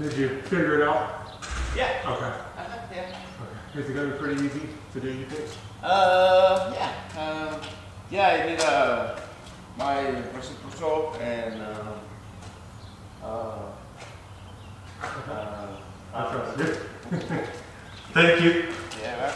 Did you figure it out? Yeah. Okay. Yeah. Okay. Is it gonna be pretty easy to do, you think? Yeah. Yeah, I need my reciprocal and I trust you. Thank you. Yeah.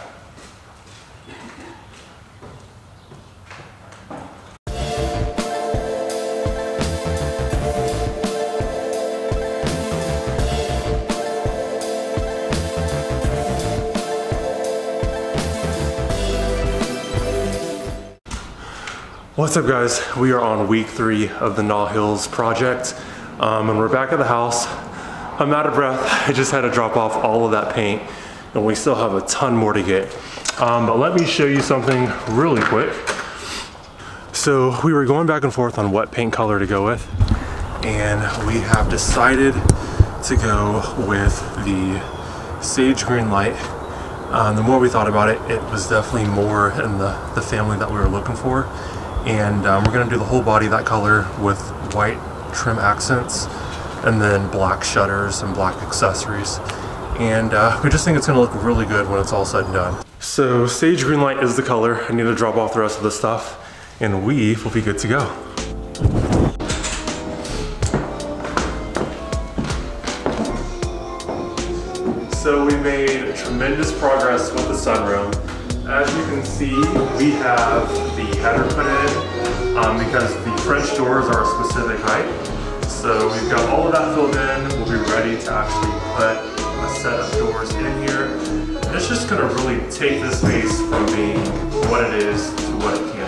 What's up, guys? We are on week 3 of the Nall Hills project, and we're back at the house. I'm out of breath. I just had to drop off all of that paint, and we still have a ton more to get. But let me show you something really quick. So we were going back and forth on what paint color to go with, and we have decided to go with the sage green light. The more we thought about it, it was definitely more in the family that we were looking for. And we're gonna do the whole body that color with white trim accents and then black shutters and black accessories. And we just think it's gonna look really good when it's all said and done. So sage green light is the color. I need to drop off the rest of the stuff and we will be good to go. So we made tremendous progress with the sunroom. As you can see, we have the header put in because the French doors are a specific height. So we've got all of that filled in. We'll be ready to actually put a set of doors in here. And it's just gonna really take this space from being what it is to what it can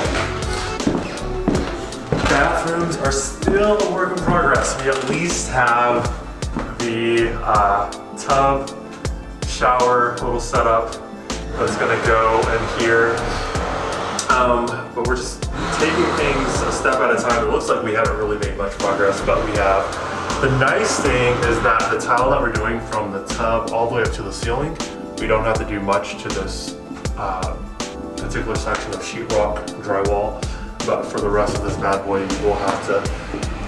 be. Bathrooms are still a work in progress. We at least have the tub, shower, little setup that's gonna go in here. But we're just taking things a step at a time. It looks like we haven't really made much progress, but we have. The nice thing is that the tile that we're doing from the tub all the way up to the ceiling, we don't have to do much to this particular section of sheetrock drywall. But for the rest of this bad boy, we'll have to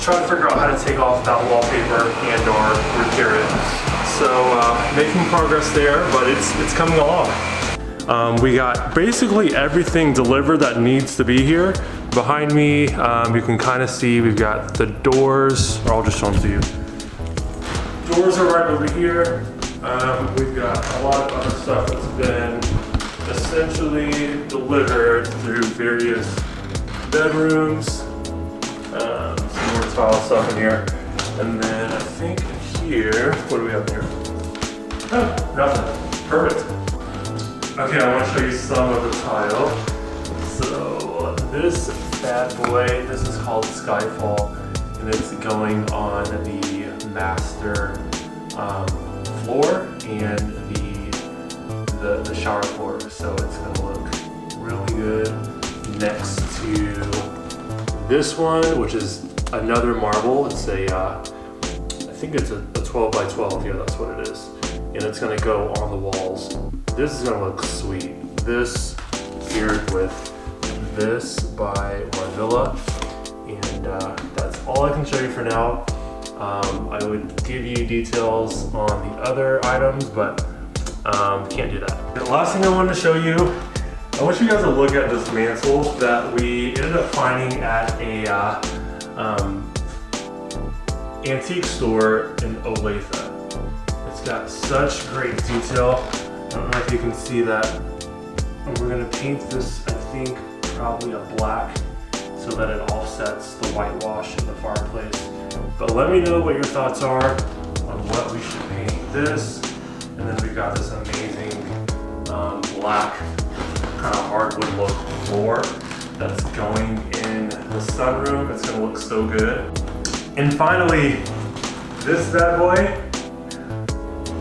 try to figure out how to take off that wallpaper and or repair it. So making progress there, but it's coming along. We got basically everything delivered that needs to be here. Behind me, you can kind of see we've got the doors, or I'll just show them to you. Doors are right over here. We've got a lot of other stuff that's been essentially delivered through various bedrooms. Some more tile stuff in here. And then I think here, what do we have here? Oh, nothing. Perfect. Okay, I want to show you some of the tile. So this bad boy, this is called Skyfall, and it's going on the master floor and the shower floor. So it's gonna look really good next to this one, which is another marble. It's a, I think it's a 12 by 12. Yeah, that's what it is. And it's gonna go on the walls. This is gonna look sweet. This paired with this by Marvilla, and that's all I can show you for now. I would give you details on the other items, but can't do that. The last thing I wanted to show you, I want you guys to look at this mantle that we ended up finding at a antique store in Olathe. It's got such great detail. I don't know if you can see that. And we're gonna paint this, I think, probably a black so that it offsets the whitewash in the fireplace. But let me know what your thoughts are on what we should paint this. And then we've got this amazing black kind of hardwood look floor that's going in the sunroom. It's gonna look so good. And finally, this bad boy.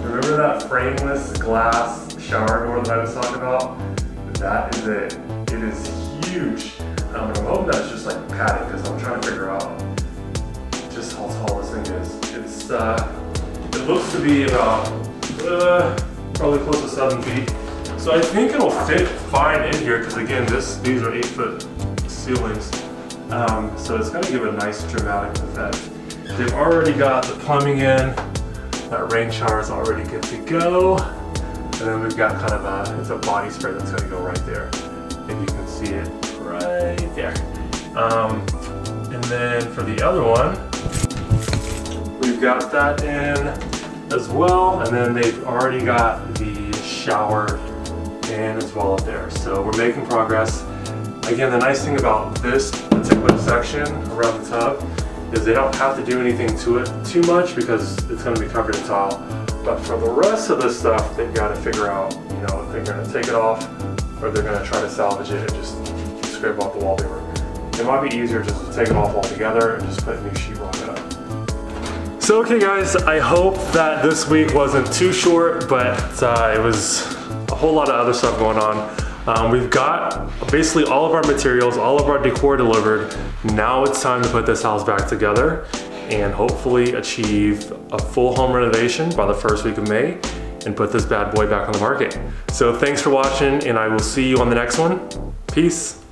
Remember that frameless glass shower door that I was talking about? That is it. It is huge. I'm hoping that's just like padding because I'm trying to figure out just how tall this thing is. It's it looks to be about probably close to 7 feet. So I think it'll fit fine in here because again, these are 8-foot ceilings. So it's gonna give a nice dramatic effect. They've already got the plumbing in. That rain shower is already good to go. And then we've got kind of it's a body spray that's gonna go right there. If you can see it right there. And then for the other one, we've got that in as well. And then they've already got the shower in as well up there. So we're making progress. Again, the nice thing about this particular section around the tub is they don't have to do anything to it too much because it's going to be covered in tile. But for the rest of this stuff, they've got to figure out, you know, if they're going to take it off or they're going to try to salvage it and just scrape off the wallpaper. It might be easier just to take it off altogether and just put new sheetrock up. So okay guys, I hope that this week wasn't too short, but it was a whole lot of other stuff going on. We've got basically all of our materials, all of our decor delivered. Now it's time to put this house back together and hopefully achieve a full home renovation by the first week of May and put this bad boy back on the market. So thanks for watching and I will see you on the next one. Peace.